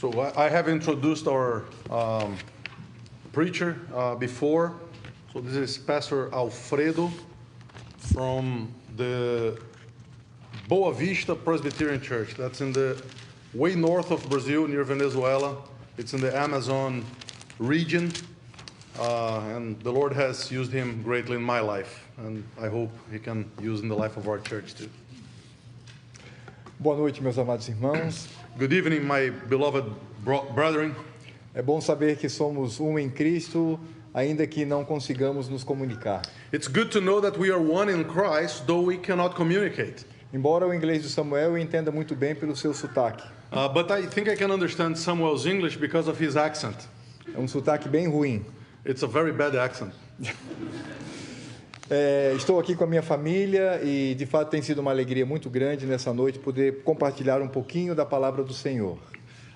So I have introduced our preacher before. So this is Pastor Alfredo from the Boa Vista Presbyterian Church. That's in the way north of Brazil, near Venezuela. It's in the Amazon region. And the Lord has used him greatly in my life. And I hope he can use in the life of our church too. Boa noite, meus amados irmãos. Good evening, my beloved brethren. É bom saber que somos um em Cristo, ainda que não consigamos nos comunicar. It's good to know that we are one in Christ, though we cannot communicate. Embora o inglês do Samuel eu entenda muito bem pelo seu sotaque. But I think I can understand Samuel's English because of his accent. É um sotaque bem ruim. It's a very bad accent. Estou aqui com a minha família e, de fato, tem sido uma alegria muito grande nessa noite poder compartilhar um pouquinho da palavra do Senhor.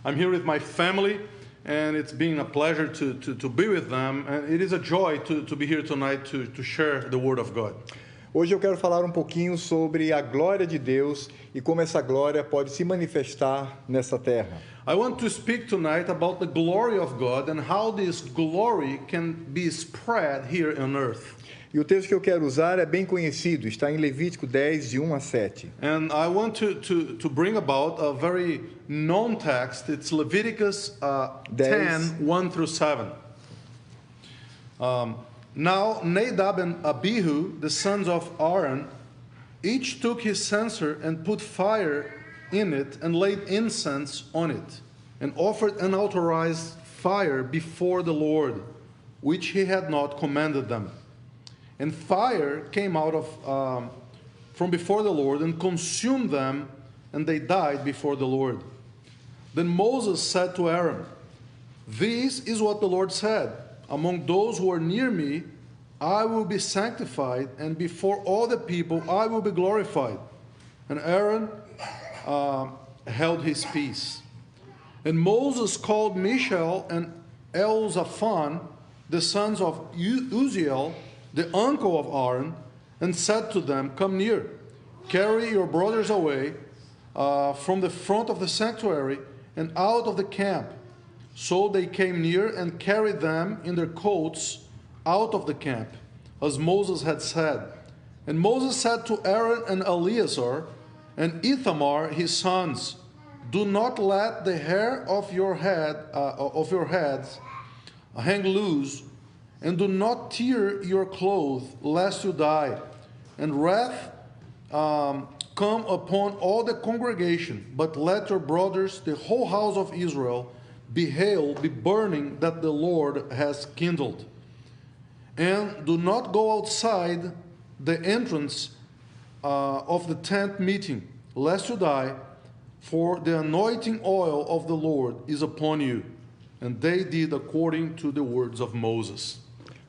I'm here with my family, and it's been a pleasure to be with them, and it is a joy to be here tonight to share the Word of God. Hoje eu quero falar um pouquinho sobre a glória de Deus e como essa glória pode se manifestar nessa terra. I want to speak tonight about the glory of God and how this glory can be spread here on earth. E o texto que eu quero usar é bem conhecido, está em Levítico 10, de 1 a 7. And I want to bring about a very known text. It's Leviticus 10, 1 through 7. Now Nadab and Abihu, the sons of Aaron, each took his censer and put fire in it and laid incense on it, and offered unauthorized fire before the Lord, which he had not commanded them. And fire came out of from before the Lord and consumed them, and they died before the Lord. Then Moses said to Aaron, "This is what the Lord said, among those who are near me, I will be sanctified, and before all the people I will be glorified." And Aaron held his peace. And Moses called Mishael and Elzaphan, the sons of Uzziel, the uncle of Aaron, and said to them, "Come near, carry your brothers away from the front of the sanctuary and out of the camp." So they came near and carried them in their coats out of the camp, as Moses had said. And Moses said to Aaron and Eleazar and Ithamar his sons, "Do not let the hair of your heads hang loose, and do not tear your clothes, lest you die. And wrath come upon all the congregation, but let your brothers, the whole house of Israel, be burning that the Lord has kindled. And do not go outside the entrance of the tent meeting, lest you die, for the anointing oil of the Lord is upon you." And they did according to the words of Moses.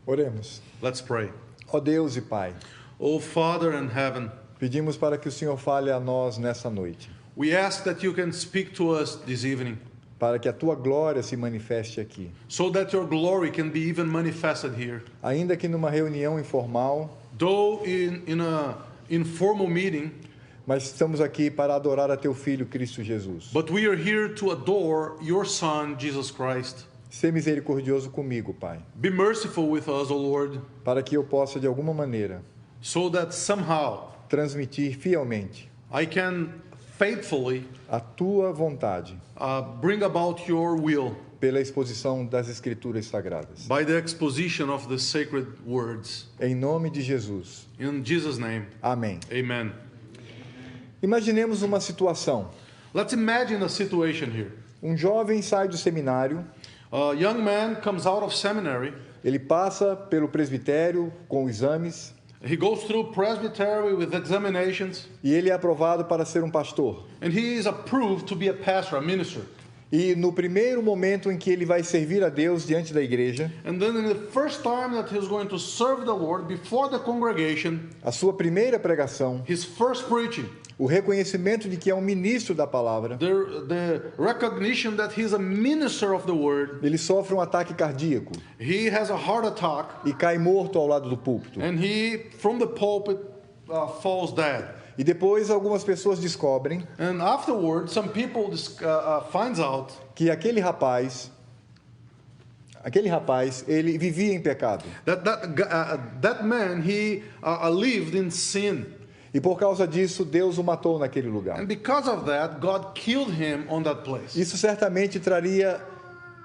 Oremos. Let's pray. Ó Deus e Pai, O Father in heaven, pedimos para que o Senhor fale a nós nessa noite, we ask that you can speak to us this evening, para que a Tua glória se manifeste aqui. so that your glory can be even manifested here. Ainda que numa reunião informal, Though in an informal meeting, mas estamos aqui para adorar a Teu Filho Cristo Jesus. but we are here to adore your Son, Jesus Christ. Sê misericordioso comigo, Pai, Be merciful with us, O Lord, para que eu possa de alguma maneira so that somehow transmitir fielmente I can faithfully a Tua vontade bring about your will pela exposição das Escrituras Sagradas. by the exposition of the sacred words. Em nome de Jesus. In Jesus' name, Amém. amen. Imaginemos uma situação. Let's imagine a situation here. Um jovem sai do seminário, A young man comes out of seminary. ele passa pelo presbitério com exames He goes through presbytery with examinations, e ele é aprovado para ser um pastor. and he is approved to be a pastor, a minister. E no primeiro momento em que ele vai servir a Deus diante da igreja, And then in the first time that he's going to serve the Lord before the congregation, a sua primeira pregação, his first preaching, o reconhecimento de que é um ministro da palavra, the recognition that he's a minister of the word, ele sofre um ataque cardíaco he has a heart attack, e cai morto ao lado do púlpito. and he, from the pulpit, falls dead. E depois algumas pessoas descobrem And afterward, some people finds out que aquele rapaz, ele vivia em pecado. that man, he lived in sin. E por causa disso, Deus o matou naquele lugar. And because of that, God killed him on that place. Isso certamente traria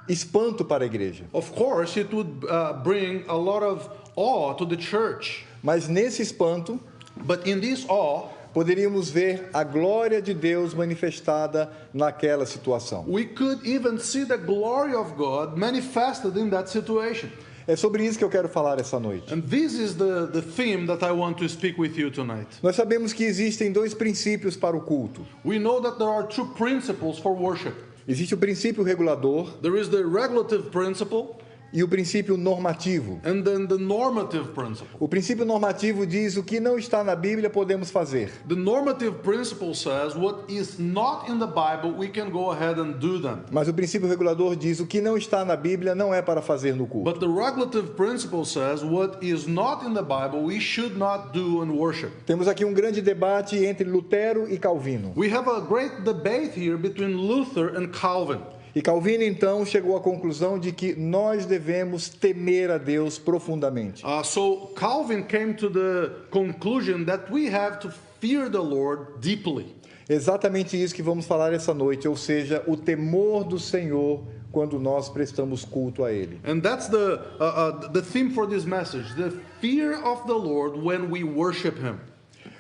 espanto para a igreja. Of course, it would bring a lot of awe to the church. Mas nesse espanto, But in this awe, poderíamos ver a glória de Deus manifestada naquela situação. we could even see the glory of God manifested in that situation. É sobre isso que eu quero falar essa noite. And this is the theme that I want to speak with you tonight. Nós sabemos que existem dois princípios para o culto. We know that there are two principles for worship. Existe o princípio regulador There is the regulative principle e o princípio normativo. and then the normative principle. O princípio normativo diz o que não está na Bíblia podemos fazer. The normative principle says what is not in the Bible, we can go ahead and do them. Mas o princípio regulador diz o que não está na Bíblia não é para fazer no culto. But the regulative principle says what is not in the Bible, we should not do in worship. Temos aqui um grande debate entre Lutero e Calvino. We have a great debate here between Luther and Calvin. E Calvino então chegou à conclusão de que nós devemos temer a Deus profundamente. So Calvin came to the conclusion that we have to fear the Lord deeply. Exatamente isso que vamos falar essa noite, ou seja, o temor do Senhor quando nós prestamos culto a Ele. And that's the theme for this message, the fear of the Lord when we worship Him.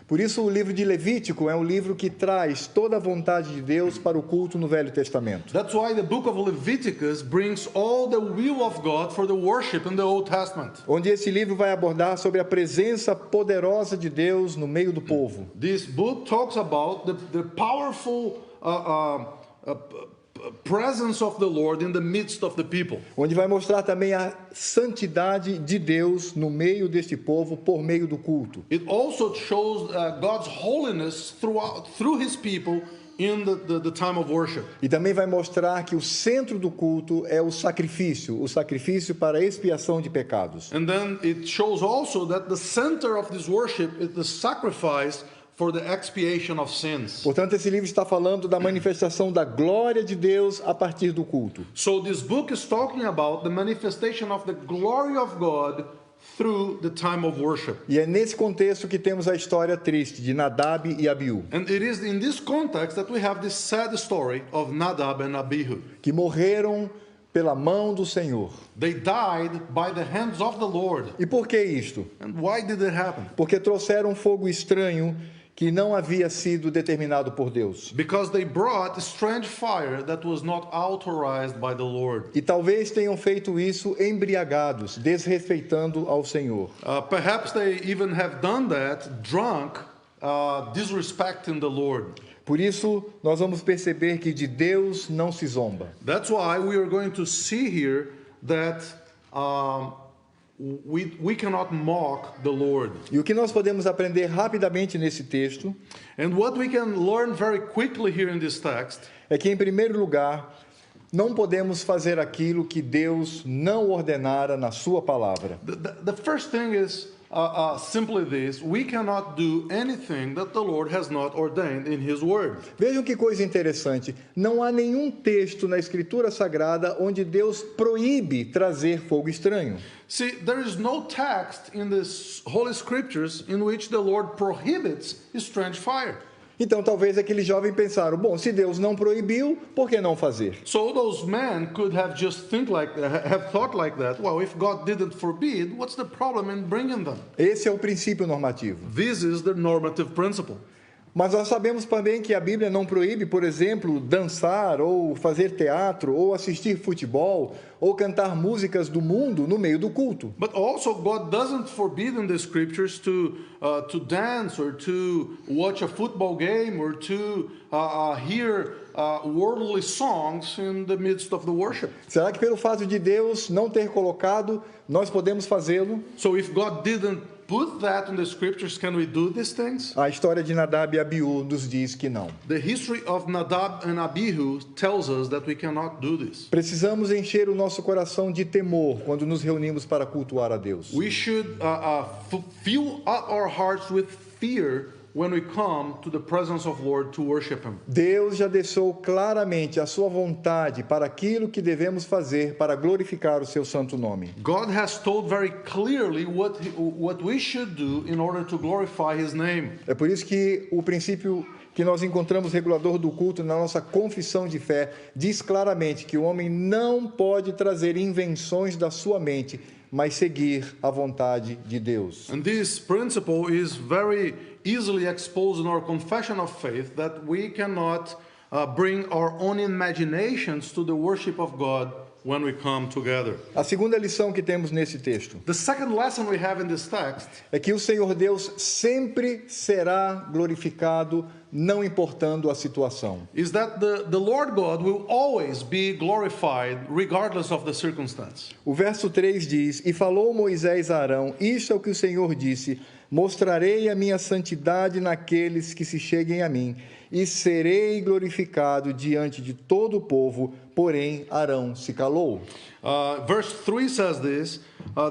Por isso o livro de Levítico é um livro que traz toda a vontade de Deus para o culto no Velho Testamento. That's why the book of Leviticus brings all the will of God for the worship in the Old Testament. Onde esse livro vai abordar sobre a presença poderosa de Deus no meio do povo. This book talks about the powerful presence of the Lord in the midst of the people. Onde vai mostrar também a santidade de Deus no meio deste povo por meio do culto. It also shows God's holiness through His people in the time of worship. E também vai mostrar que o centro do culto é o sacrifício para a expiação de pecados. And then it shows also that the center of this worship is the sacrifice for the expiation of sins. Portanto, esse livro está falando da manifestação da glória de Deus a partir do culto. So this book is talking about the manifestation of the glory of God through the time of worship. E é nesse contexto que temos a história triste de Nadab e Abiú, And it is in this context that we have this sad story of Nadab and Abihu. que morreram pela mão do Senhor. They died by the hands of the Lord. E por que isto? And why did it happen? Porque trouxeram fogo estranho que não havia sido determinado por Deus. Because they brought strange fire that was not authorized by the Lord. E talvez tenham feito isso embriagados, desrespeitando ao Senhor. Perhaps they even have done that drunk, disrespecting the Lord. Por isso, nós vamos perceber que de Deus não se zomba. That's why we are going to see here that we cannot mock the Lord. E o que nós podemos aprender rapidamente nesse texto And what we can learn very quickly here in this text é que, em primeiro lugar, não podemos fazer aquilo que Deus não ordenara na sua palavra. The first thing is simply this: we cannot do anything that the Lord has not ordained in His Word. Vejam que coisa interessante. Não há nenhum texto na Escritura Sagrada onde Deus proíbe trazer fogo estranho. See, there is no text in the Holy Scriptures in which the Lord prohibits strange fire. Então, talvez aquele jovem pensaram, bom, se Deus não proibiu, por que não fazer? So those men could have just have thought like that. Well, if God didn't forbid, what's the problem in bringing them? Esse é o princípio normativo. This is the normative principle. Mas nós sabemos também que a Bíblia não proíbe, por exemplo, dançar, ou fazer teatro, ou assistir futebol, ou cantar músicas do mundo no meio do culto. But also God doesn't forbid in the Scriptures to dance or to watch a football game or to hear worldly songs in the midst of the worship. Será que pelo fato de Deus não ter colocado, nós podemos fazê-lo? So if God didn't put that in the Scriptures, can we do these things? A história de Nadab e Abiú nos diz que não. The history of Nadab and Abihu tells us that we cannot do this. Precisamos encher o nosso coração de temor quando nos reunimos para cultuar a Deus. We should fill up our hearts with fear when we come to the presence of Lord to worship Him. Deus já deixou claramente a sua vontade para aquilo que devemos fazer para glorificar o seu santo nome. God has told very clearly what we should do in order to glorify His name. É por isso que o princípio que nós encontramos regulador do culto na nossa confissão de fé diz claramente que o homem não pode trazer invenções da sua mente, mas seguir a vontade de Deus. And this principle is very easily exposed in our confession of faith, that we cannot bring our own imaginations to the worship of God when we come together. A segunda lição que temos nesse texto The second lesson we have in this text é que o Senhor Deus sempre será glorificado, não importando a situação. is that the Lord God will always be glorified regardless of the circumstance. O verso 3 diz: E falou Moisés a Arão, isto é o que o Senhor disse, mostrarei a minha santidade naqueles que se cheguem a mim, e serei glorificado diante de todo o povo, porém Arão se calou. Verse 3 says this,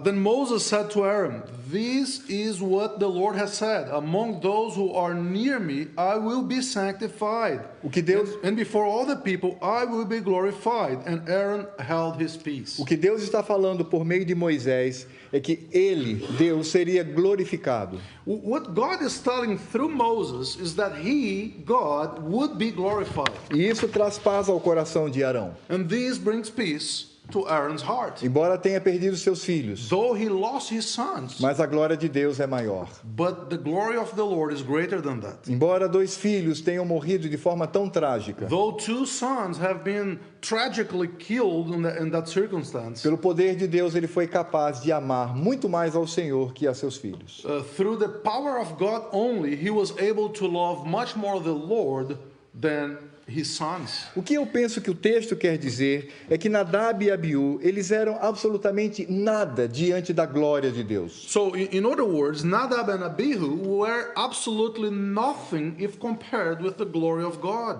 Then Moses said to Aaron, This is what the Lord has said, among those who are near me, I will be sanctified. O que Deus And before all the people, I will be glorified. And Aaron held his peace. O que Deus está falando por meio de Moisés é que ele, Deus, seria glorificado. What God is telling through Moses is that he, God, would be glorified. E isso traz paz ao coração de Arão. And this brings peace to Aaron's heart. Embora tenha perdido seus filhos, Though he lost his sons, mas a glória de Deus é maior. but the glory of the Lord is greater than that. Embora 2 filhos tenham morrido de forma tão trágica, Though 2 sons have been tragically killed in that circumstance, pelo poder de Deus ele foi capaz de amar muito mais ao Senhor que a seus filhos. through the power of God only, he was able to love much more the Lord than his sons. O que eu penso que o texto quer dizer é que Nadab e Abiú, eles eram absolutamente nada diante da glória de Deus. So, in other words, Nadab and Abihu were absolutely nothing if compared with the glory of God.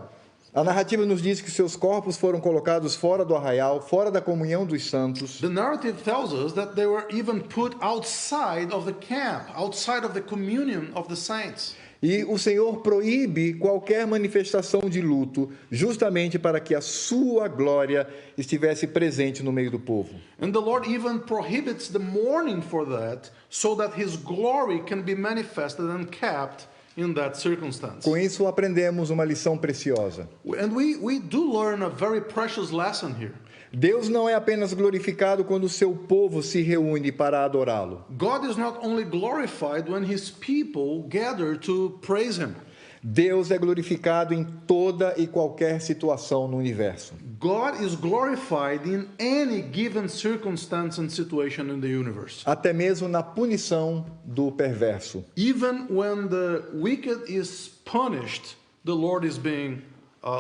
A narrativa nos diz que seus corpos foram colocados fora do arraial, fora da comunhão dos santos. The narrative tells us that they were even put outside of the camp, outside of the communion of the saints. E o Senhor proíbe qualquer manifestação de luto, justamente para que a sua glória estivesse presente no meio do povo. And the Lord even prohibits the mourning for that, so that His glory can be manifested and kept in that circumstance. Com isso aprendemos uma lição preciosa. And we do learn a very precious lesson here. Deus não é apenas glorificado quando o seu povo se reúne para adorá-lo. God is not only glorified when His people gather to praise Him. Deus é glorificado em toda e qualquer situação no universo. God is glorified in any given circumstance and situation in the universe. Até mesmo na punição do perverso. Even when the wicked is punished, the Lord is being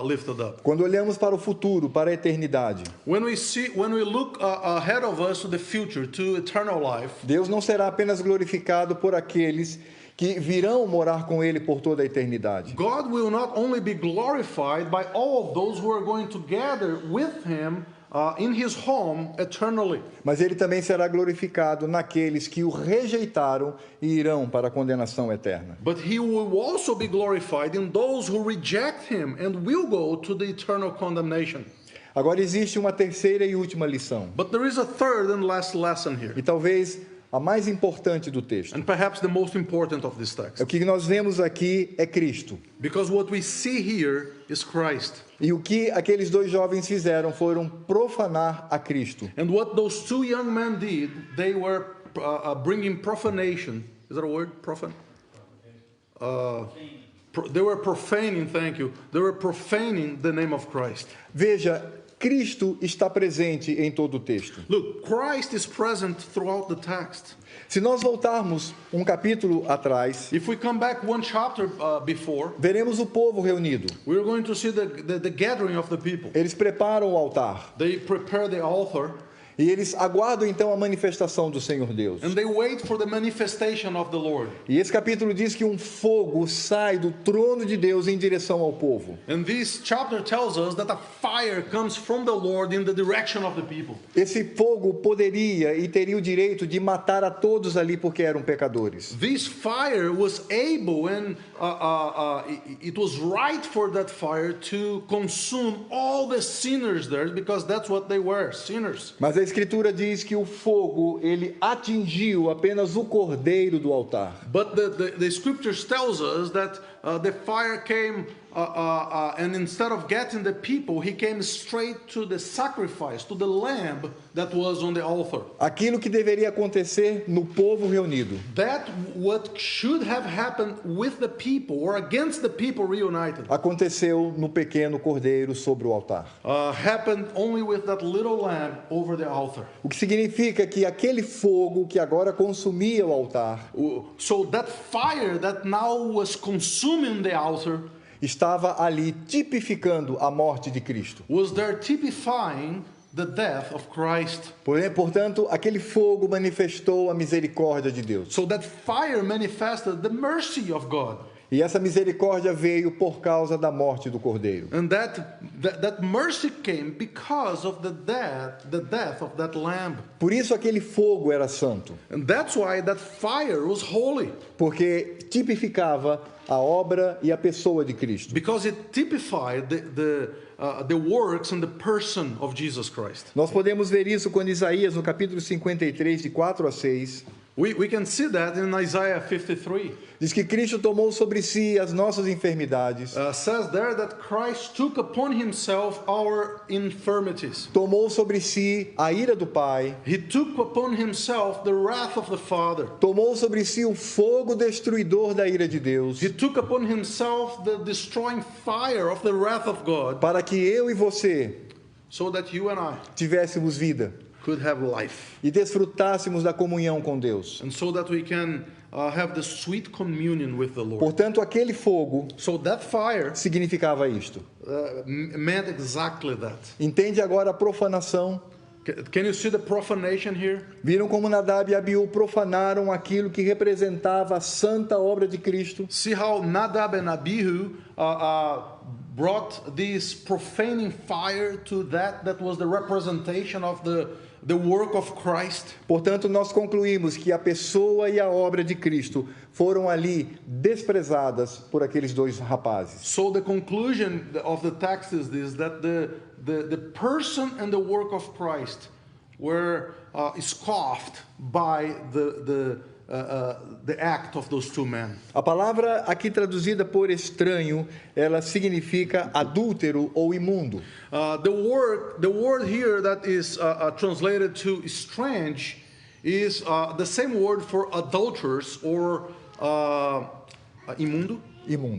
lifted up. Quando olhamos para o futuro, para a eternidade, When we look ahead of us to the future, to eternal life, Deus não será apenas glorificado por aqueles que virão morar com Ele por toda a eternidade. God will not only be glorified by all of those who are going to gather with Him in His home eternally. Mas Ele também será glorificado naqueles que o rejeitaram e irão para a condenação eterna. But He will also be glorified in those who reject Him and will go to the eternal condemnation. Agora existe uma terceira e última lição, But there is a third and last lesson here, e talvez a mais importante do texto. and perhaps the most important of this O text. que nós vemos aqui é Cristo. Because what we see here is Christ. E o que aqueles 2 jovens fizeram foram profanar a Cristo. And what those 2 young men did, they were bringing profanation. Is that a word? Profane? They were profaning, thank you. They were profaning the name of Christ. Veja, Cristo está presente em todo o texto. Look, Christ is present throughout the text. Se nós voltarmos um capítulo atrás, If we come back one chapter before, veremos o povo reunido. we're going to see the gathering of the people. Eles preparam o altar. They prepare the altar. E eles aguardam então a manifestação do Senhor Deus. And they wait for the manifestation of the Lord. E esse capítulo diz que um fogo sai do trono de Deus em direção ao povo. And this chapter tells us that a fire comes from the Lord in the direction of the people. Esse fogo poderia e teria o direito de matar a todos ali porque eram pecadores. This fire was able and it was right for that fire to consume all the sinners there because that's what they were, sinners. Mas a Escritura diz que o fogo, ele atingiu apenas o cordeiro do altar. But the scriptures tells us that the fire came and instead of getting the people, he came straight to the sacrifice, to the lamb that was on the altar. Aquilo que deveria acontecer no povo reunido. That what should have happened with the people or against the people reunited. Aconteceu no pequeno cordeiro sobre o altar. Happened only with that little lamb over the altar. O que significa que aquele fogo que agora consumia o altar So that fire that now was consuming the altar estava ali tipificando a morte de Cristo. was there typifying the death of Christ. Portanto, aquele fogo manifestou a misericórdia de Deus. So that fire manifested the mercy of God. E essa misericórdia veio por causa da morte do cordeiro. And that mercy came because of the death of that lamb. Por isso aquele fogo era santo, And that's why that fire was holy. porque tipificava a obra e a pessoa de Cristo. Because it typified the works and the person of Jesus Christ. Nós podemos ver isso quando Isaías, no capítulo 53, de 4 a 6, We can see that in Isaiah 53. diz que Cristo tomou sobre si as nossas enfermidades, Says there that Christ took upon himself our infirmities. tomou sobre si a ira do Pai, He took upon himself the wrath of the Father. tomou sobre si o fogo destruidor da ira de Deus, He took upon himself the destroying fire of the wrath of God para que eu e você so that you and I tivéssemos vida could have life. e desfrutássemos da comunhão com Deus. And so that we can have the sweet communion with the Lord. Portanto, aquele fogo So that fire significava isto. meant exactly that. Entende agora a profanação? Can you see the profanation here? Viram como Nadab e Abiú profanaram aquilo que representava a santa obra de Cristo? See how Nadab and Abihu brought this profaning fire to that was the representation of the work of Christ. Portanto, nós concluímos que a pessoa e a obra de Cristo foram ali desprezadas por aqueles dois rapazes. So the conclusion of the text is this, that the person and the work of Christ were scoffed by the act of those two men. A palavra aqui traduzida por estranho, ela significa adúltero ou imundo. The word here that is translated to strange is the same word for adulterers or imundo,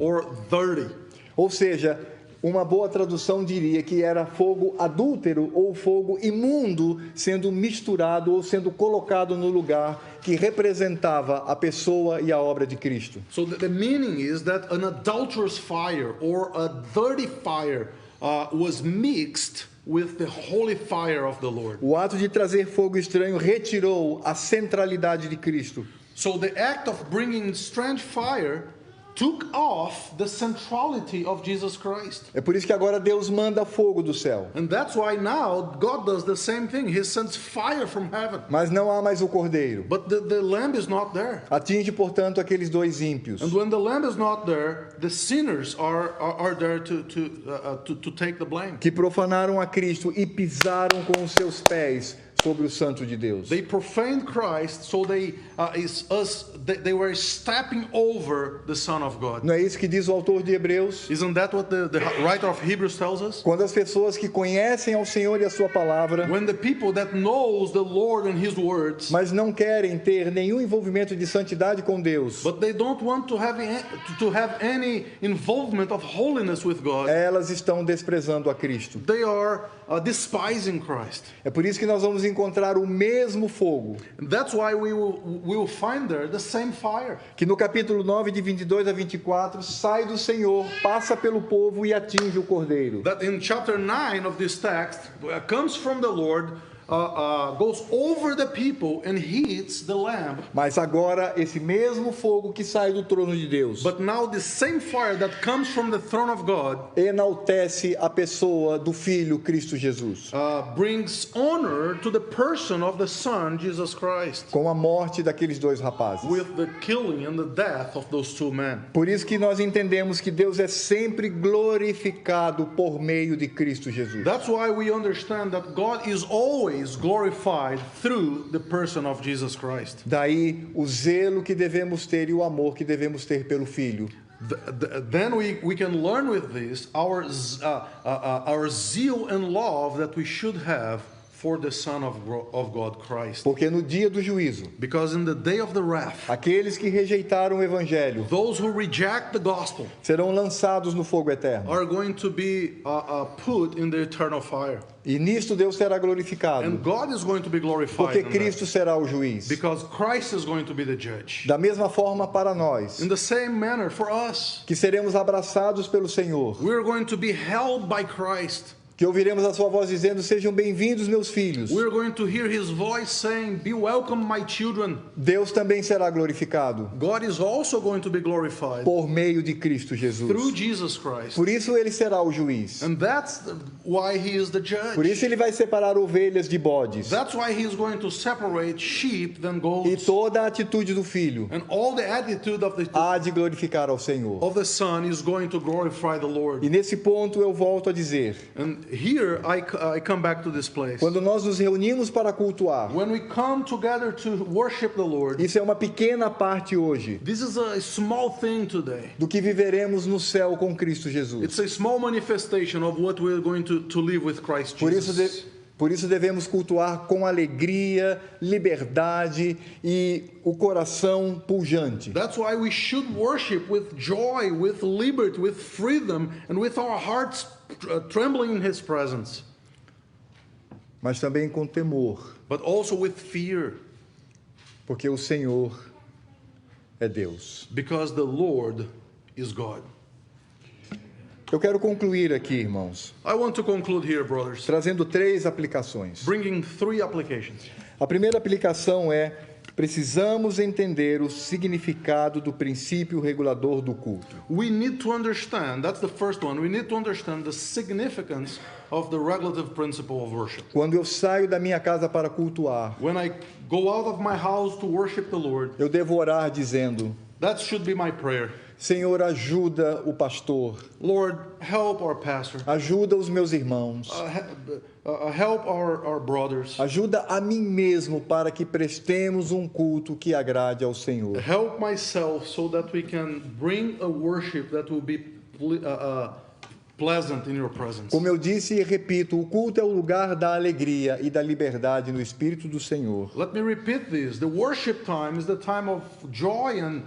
or dirty. Ou seja, uma boa tradução diria que era fogo adúltero ou fogo imundo sendo misturado ou sendo colocado no lugar que representava a pessoa e a obra de Cristo. So the meaning is that an adulterous fire or a dirty fire was mixed with the holy fire of the Lord. O ato de trazer fogo estranho retirou a centralidade de Cristo. So the act of bringing strange fire took off the centrality of Jesus Christ. É por isso que agora Deus manda fogo do céu. And that's why now God does the same thing. He sends fire from heaven. Mas não há mais o cordeiro. But the lamb is not there. Atinge, portanto, aqueles dois ímpios. And when the lamb is not there, the sinners are there to take the blame. Que profanaram a Cristo e pisaram com os seus pés sobre o santo de Deus. They profaned Christ, so they were stepping over the Son of God. Não é isso que diz o autor de Hebreus? Isn't that what the writer of Hebrews tells us? Quando as pessoas que conhecem ao Senhor e a sua palavra, When the people that knows the Lord and His words, mas não querem ter nenhum envolvimento de santidade com Deus, but they don't want to have any involvement of holiness with God, elas estão desprezando a Cristo. they are despising Christ. É por isso que nós vamos encontrar o mesmo fogo, And that's why we will find there the same fire. que no capítulo 9, de 22 a 24, sai do Senhor, passa pelo povo e atinge o cordeiro. That in chapter 9 of this text comes from the Lord, goes over the people and heats the lamp. Mas agora esse mesmo fogo que sai do trono de Deus But now the same fire that comes from the throne of God enaltece a pessoa do Filho Cristo Jesus, brings honor to the person of the Son, Jesus Christ, com a morte daqueles dois rapazes. with the killing and the death of those two men. Por isso que nós entendemos que Deus é sempre glorificado por meio de Cristo Jesus. That's why we understand that God is always glorified through the person of Jesus Christ. Daí o zelo que devemos ter e o amor que devemos ter pelo Filho. Then we can learn with this our zeal and love that we should have for the Son of God, Christ. Porque no dia do juízo, Because in the day of the wrath, aqueles que rejeitaram o Evangelho those who reject the gospel serão lançados no fogo eterno. are going to be put in the eternal fire. E nisto Deus será glorificado, And God is going to be glorified porque in that, Cristo será o juiz. because Christ is going to be the judge. Da mesma forma para nós, In the same manner for us, que seremos abraçados pelo Senhor, we are going to be held by Christ. que ouviremos a sua voz dizendo: sejam bem-vindos, meus filhos. We are going to hear his voice saying, "Be welcome, my children." Deus também será glorificado God is also going to be glorified por meio de Cristo through Jesus. Jesus Christ. Por isso ele será o juiz. And that's why he is the Por judge. isso ele vai separar ovelhas de bodes. That's why he is going to separate sheep than E goats. toda a atitude do filho And all the attitude há de glorificar ao Senhor. of the Son is going to glorify the Lord. E nesse ponto eu volto a dizer: And here I come back to this place. quando nós nos reunimos para cultuar, When we come together to worship the Lord, isso é uma pequena parte hoje this is a small thing today. do que viveremos no céu com Cristo It's Jesus. a small manifestation of what we're going to live with Christ Por isso, Jesus. por isso devemos cultuar com alegria, liberdade e o coração pujante. That's why we should worship with joy, with liberty, with freedom, and with our hearts trembling in His presence, Mas também com temor, but also with fear, porque o Senhor é Deus. because the Lord is God. Eu quero concluir aqui, irmãos, I want to conclude here, brothers, trazendo 3 aplicações. bringing 3 applications. A primeira aplicação é: precisamos entender o significado do princípio regulador do culto. We need to understand, that's the first one, we need to understand the significance of the regulative principle of worship. Quando eu saio da minha casa para cultuar, When I go out of my house to worship the Lord, eu devo orar dizendo: that should be my prayer. Senhor, ajuda o pastor, Lord, help our pastor. ajuda os meus irmãos, Help our brothers. ajuda a mim mesmo para que prestemos um culto que agrade ao Senhor. Help myself so that we can bring a worship that will be pleasant in your presence. Como eu disse e repito, o culto é o lugar da alegria e da liberdade no Espírito do Senhor. Let me repeat this. The worship time is the time of joy and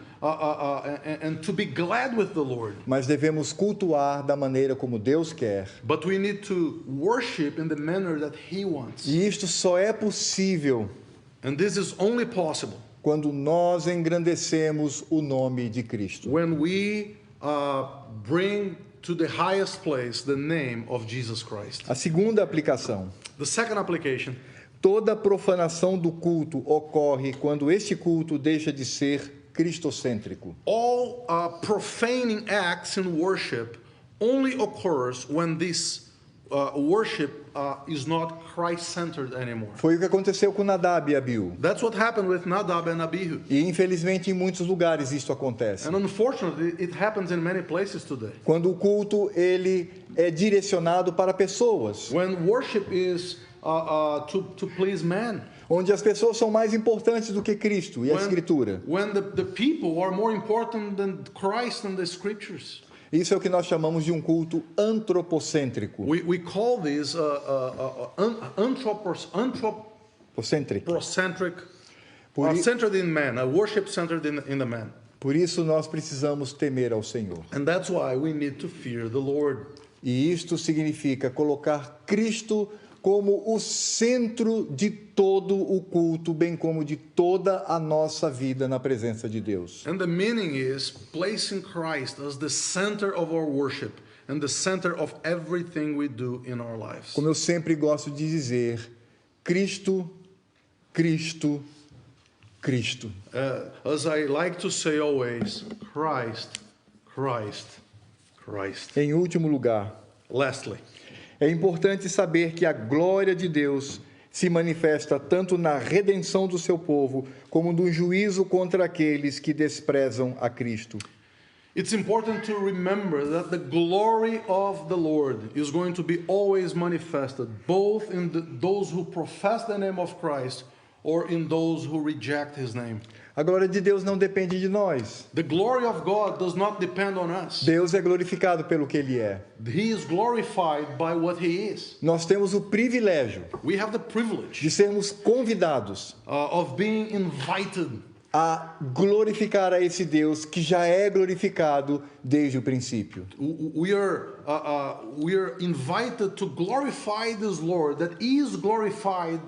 to be glad with the Lord. Mas devemos cultuar da maneira como Deus quer. But we need to worship in the manner that He wants. E isto só é possível And this is only possible quando nós engrandecemos o nome de Cristo. when we bring to the highest place the name of Jesus Christ. A segunda aplicação: The second application, toda profanação do culto ocorre quando este culto deixa de ser cristocêntrico. all profaning acts in worship only occurs when this worship is not Christ-centered anymore. Foi o que aconteceu com Nadab e Abiú. That's what happened with Nadab and Abihu. E infelizmente em muitos lugares isto acontece. And unfortunately, it happens in many places today. Quando o culto ele é direcionado para pessoas, When worship is to please man. onde as pessoas são mais importantes do que Cristo e a Escritura. When the people are more important than Christ and the scriptures. Isso é o que nós chamamos de um culto antropocêntrico. We call this Pocêntrico. anthropocentric, Por i- centered in man, a worship centered in the man. Por isso nós precisamos temer ao Senhor. And that's why we need to fear the Lord. E isto significa colocar Cristo como o centro de todo o culto, bem como de toda a nossa vida na presença de Deus. And the meaning is placing Christ as the center of our worship and the center of everything we do in our lives. Como eu sempre gosto de dizer, Cristo, Cristo, Cristo. As I like to say always, Christ, Christ, Christ. Em último lugar, Lastly, é importante saber que a glória de Deus se manifesta tanto na redenção do seu povo, como no juízo contra aqueles que desprezam a Cristo. it's important to remember that the glory of the Lord is going to be always manifested, both in those who profess the name of Christ or in those who reject his name. A glória de Deus não depende de nós. The glory of God does not depend on us. Deus é glorificado pelo que Ele é. He is glorified by what he is. Nós temos o privilégio We have the privilege de sermos convidados of being invited a glorificar a esse Deus que já é glorificado desde o princípio. we are invited to glorify this Lord that is glorified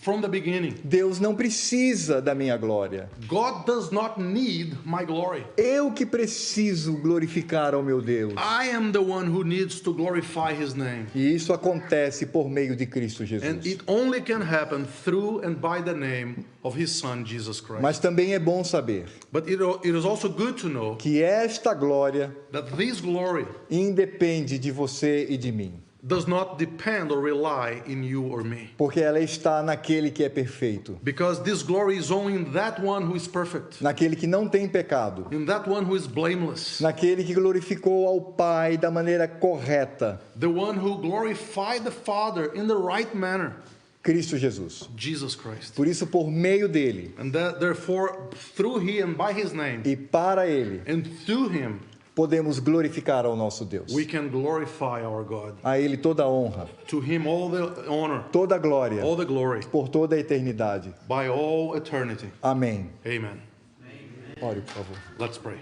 from the beginning. Deus não precisa da minha glória. God does not need my glory. Eu que preciso glorificar ao meu Deus. I am the one who needs to glorify his name. E isso acontece por meio de Cristo And Jesus. it only can happen through and by the name of his son Jesus Christ. Mas também é bom saber But it is also good to know que esta glória that this glory independe de você e de mim, does not depend or rely in you or me. porque ela está naquele que é perfeito, Because this glory is only in that one who is perfect, naquele que não tem pecado, in that one who is blameless, naquele que glorificou ao Pai da maneira correta, the one who glorified the Father in the right manner, Cristo Jesus. Jesus Christ. Por isso, por meio dele And that therefore, through him, by his name, e para ele, and through him, podemos glorificar ao nosso Deus. we can glorify our God. A ele toda a honra, To him all the honor, toda a glória, all the glory, por toda a eternidade. by all eternity. Amém. Amen. Ore, por favor. Let's pray.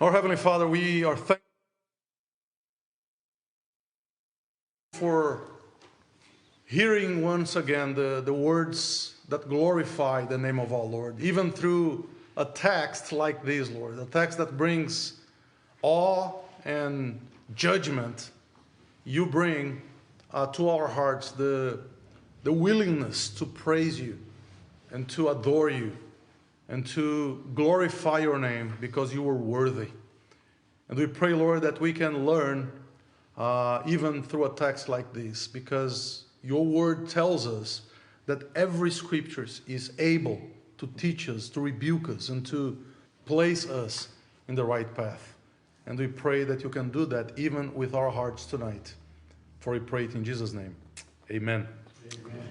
Our Heavenly Father, we are thankful for hearing once again the words that glorify the name of our Lord, even through a text like this, Lord, a text that brings awe and judgment. You bring to our hearts the willingness to praise you and to adore you and to glorify your name because you are worthy. And we pray, Lord, that we can learn even through a text like this, because your word tells us that every scripture is able to teach us, to rebuke us, and to place us in the right path. And we pray that you can do that even with our hearts tonight. For we pray it in Jesus' name. Amen. Amen.